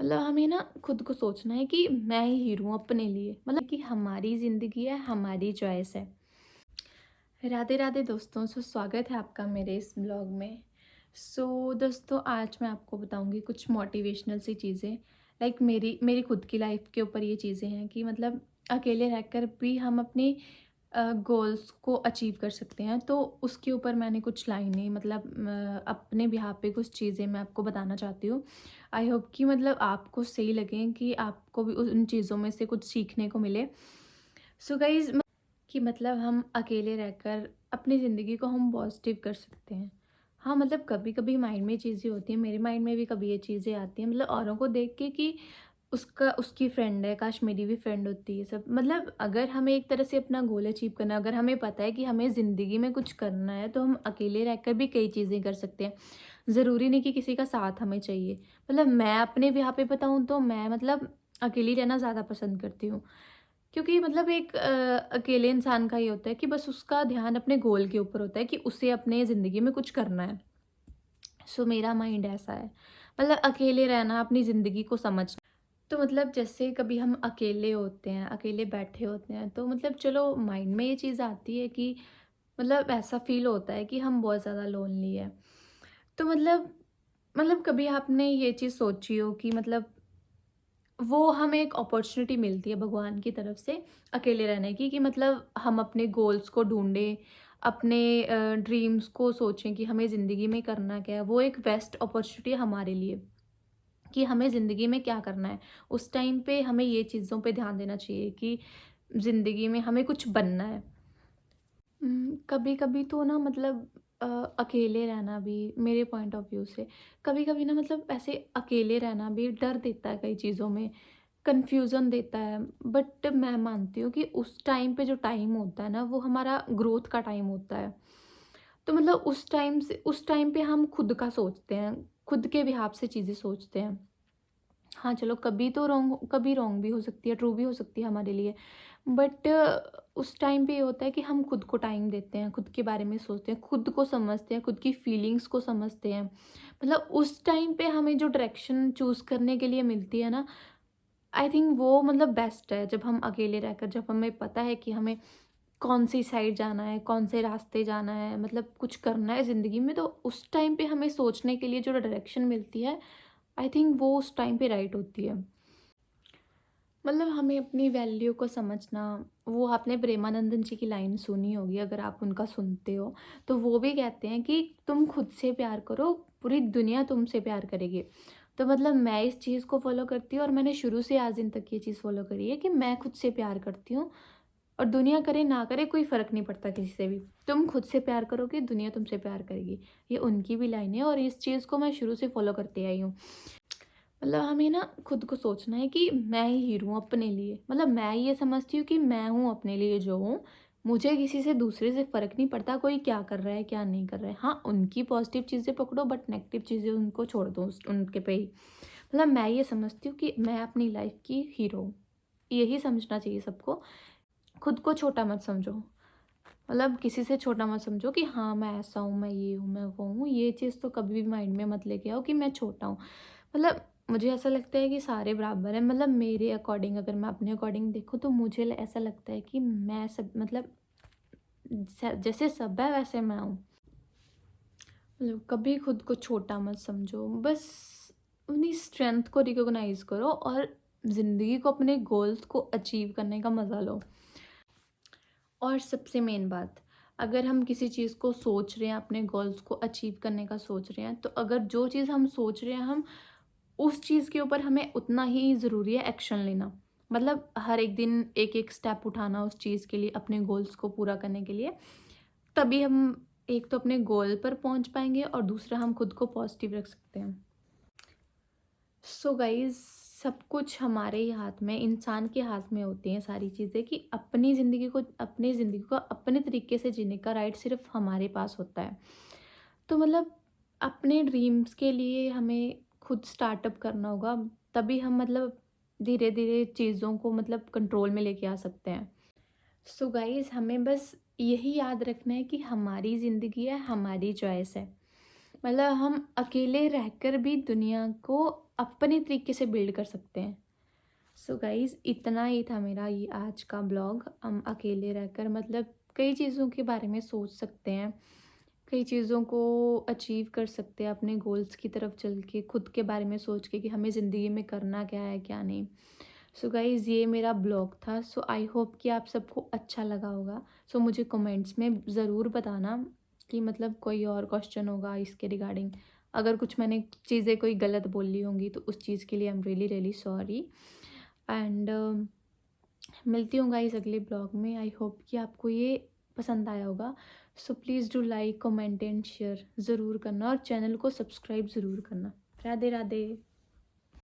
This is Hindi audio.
मतलब हमें ना खुद को सोचना है कि मैं ही हीरो हूँ अपने लिए, मतलब कि हमारी ज़िंदगी है, हमारी चॉइस है। राधे राधे दोस्तों, स्वागत है आपका मेरे इस ब्लॉग में। दोस्तों, आज मैं आपको बताऊंगी कुछ मोटिवेशनल सी चीज़ें। लाइक मेरी खुद की लाइफ के ऊपर ये चीज़ें हैं कि मतलब अकेले रहकर भी हम अपनी गोल्स को अचीव कर सकते हैं। तो उसके ऊपर मैंने कुछ लाइनें मतलब अपने बिहाफ पे कुछ चीज़ें मैं आपको बताना चाहती हूँ। आई होप कि मतलब आपको सही लगें, कि आपको भी उन चीज़ों में से कुछ सीखने को मिले। गाइज, कि मतलब हम अकेले रहकर अपनी ज़िंदगी को हम पॉजिटिव कर सकते हैं। हाँ, मतलब कभी कभी माइंड में चीज़ें होती हैं, मेरे माइंड में भी कभी ये चीज़ें आती हैं, मतलब औरों को देख के कि उसका उसकी फ्रेंड है, काश मेरी भी फ्रेंड होती है। सब मतलब अगर हमें एक तरह से अपना गोल अचीव करना है, अगर हमें पता है कि हमें ज़िंदगी में कुछ करना है, तो हम अकेले रहकर भी कई चीज़ें कर सकते हैं। ज़रूरी नहीं कि किसी का साथ हमें चाहिए। मतलब मैं अपने यहाँ पे बताऊँ तो मैं मतलब अकेली रहना ज़्यादा पसंद करती हूँ। क्योंकि मतलब एक अकेले इंसान का ये होता है कि बस उसका ध्यान अपने गोल के ऊपर होता है कि उसे अपने ज़िंदगी में कुछ करना है। मेरा माइंड ऐसा है, मतलब अकेले रहना, अपनी ज़िंदगी को समझना। तो मतलब जैसे कभी हम अकेले होते हैं, अकेले बैठे होते हैं, तो मतलब चलो माइंड में ये चीज़ आती है कि मतलब ऐसा फ़ील होता है कि हम बहुत ज़्यादा लोनली है। तो मतलब कभी आपने ये चीज़ सोची हो कि मतलब वो हमें एक अपॉर्चुनिटी मिलती है भगवान की तरफ से अकेले रहने की, कि मतलब हम अपने गोल्स को ढूँढें, अपने ड्रीम्स को सोचें कि हमें ज़िंदगी में करना क्या है। वो एक बेस्ट अपॉर्चुनिटी है हमारे लिए, कि हमें ज़िंदगी में क्या करना है। उस टाइम पे हमें ये चीज़ों पे ध्यान देना चाहिए कि ज़िंदगी में हमें कुछ बनना है। कभी-कभी तो ना मतलब अ, अकेले रहना भी मेरे पॉइंट ऑफ व्यू से, कभी-कभी ना मतलब ऐसे अकेले रहना भी डर देता है कई चीज़ों में, कन्फ्यूज़न देता है। बट मैं मानती हूँ कि उस टाइम पे जो टाइम होता है ना, वो हमारा ग्रोथ का टाइम होता है। तो मतलब उस टाइम पे हम खुद का सोचते हैं, खुद के बिहाफ से चीज़ें सोचते हैं। हाँ, चलो कभी रॉन्ग भी हो सकती है, ट्रू भी हो सकती है हमारे लिए। बट उस टाइम पे ये होता है कि हम खुद को टाइम देते हैं, खुद के बारे में सोचते हैं, खुद को समझते हैं, खुद की फीलिंग्स को समझते हैं। मतलब उस टाइम पे हमें जो डायरेक्शन चूज़ करने के लिए मिलती है ना, आई थिंक वो मतलब बेस्ट है। जब हम अकेले रहकर, जब हमें पता है कि हमें कौन-सी साइड जाना है, कौन से रास्ते जाना है, मतलब कुछ करना है ज़िंदगी में, तो उस टाइम पे हमें सोचने के लिए जो डायरेक्शन मिलती है, आई थिंक वो उस टाइम पे राइट होती है। मतलब हमें अपनी वैल्यू को समझना, वो आपने प्रेमानंदन जी की लाइन सुनी होगी, अगर आप उनका सुनते हो, तो वो भी कहते हैं कि तुम खुद से प्यार करो, पूरी दुनिया तुमसे प्यार करेगी। तो मतलब मैं इस चीज़ को फ़ॉलो करती हूँ, और मैंने शुरू से आज दिन तक ये चीज़ फ़ॉलो करी है कि मैं खुद से प्यार करती हूँ, और दुनिया करे ना करे कोई फ़र्क नहीं पड़ता किसी से भी। तुम खुद से प्यार करोगे, दुनिया तुमसे प्यार करेगी। ये उनकी भी लाइन है, और इस चीज़ को मैं शुरू से फ़ॉलो करती आई हूँ। मतलब हमें ना खुद को सोचना है कि मैं ही हीरो हूँ अपने लिए। मतलब मैं ये समझती हूँ कि मैं हूँ अपने लिए जो हूँ। मुझे किसी से, दूसरे से फ़र्क नहीं पड़ता कोई क्या कर रहा है, क्या नहीं कर रहा है। हाँ, उनकी पॉज़िटिव चीज़ें पकड़ो, बट नेगेटिव चीज़ें उनको छोड़ दो उनके पे ही। मतलब मैं ये समझती हूँ कि मैं अपनी लाइफ़ की हीरो हूँ। यही समझना चाहिए सबको। खुद को छोटा मत समझो। मतलब किसी से छोटा मत समझो कि हाँ, मैं ऐसा हूँ, मैं ये हूँ, मैं वो हूँ। ये चीज़ तो कभी भी माइंड में मत लेके आओ कि मैं छोटा हूँ। मतलब मुझे ऐसा लगता है कि सारे बराबर हैं। मतलब मेरे अकॉर्डिंग, अगर मैं अपने अकॉर्डिंग देखूँ, तो मुझे ऐसा लगता है कि मैं सब मतलब जैसे सब है वैसे मैं हूँ। मतलब कभी खुद को छोटा मत समझो। बस अपनी स्ट्रेंथ को रिकॉग्नाइज करो, और ज़िंदगी को, अपने गोल्स को अचीव करने का मज़ा लो। और सबसे मेन बात, अगर हम किसी चीज़ को सोच रहे हैं, अपने गोल्स को अचीव करने का सोच रहे हैं, तो अगर जो चीज़ हम सोच रहे हैं, हम उस चीज़ के ऊपर, हमें उतना ही ज़रूरी है एक्शन लेना। मतलब हर एक दिन एक-एक स्टेप उठाना उस चीज़ के लिए, अपने गोल्स को पूरा करने के लिए। तभी हम एक तो अपने गोल पर पहुँच पाएँगे, और दूसरा हम खुद को पॉज़िटिव रख सकते हैं। गाइज़, सब कुछ हमारे ही हाथ में, इंसान के हाथ में होती हैं सारी चीज़ें, कि अपनी ज़िंदगी को अपने तरीके से जीने का राइट सिर्फ़ हमारे पास होता है। तो मतलब अपने ड्रीम्स के लिए हमें खुद स्टार्टअप करना होगा, तभी हम मतलब धीरे-धीरे चीज़ों को मतलब कंट्रोल में लेके आ सकते हैं। गाइज़, हमें बस यही याद रखना है कि हमारी ज़िंदगी है, हमारी चॉइस है। मतलब हम अकेले रहकर भी दुनिया को अपने तरीके से बिल्ड कर सकते हैं। सो गाइज़ इतना ही था मेरा ये आज का ब्लॉग। हम अकेले रहकर मतलब कई चीज़ों के बारे में सोच सकते हैं, कई चीज़ों को अचीव कर सकते हैं अपने गोल्स की तरफ चल के, खुद के बारे में सोच के कि हमें ज़िंदगी में करना क्या है, क्या नहीं। सो गाइज़ ये मेरा ब्लॉग था। सो आई होप कि आप सबको अच्छा लगा होगा। सो मुझे कमेंट्स में ज़रूर बताना कि मतलब कोई और क्वेश्चन होगा इसके रिगार्डिंग। अगर कुछ मैंने चीज़ें कोई गलत बोली होंगी तो उस चीज़ के लिए I am really really sorry. And मिलती हूँ गाइस अगले ब्लॉग में। आई होप कि आपको ये पसंद आया होगा। So please do like comment and share ज़रूर करना और चैनल को सब्सक्राइब ज़रूर करना। राधे राधे।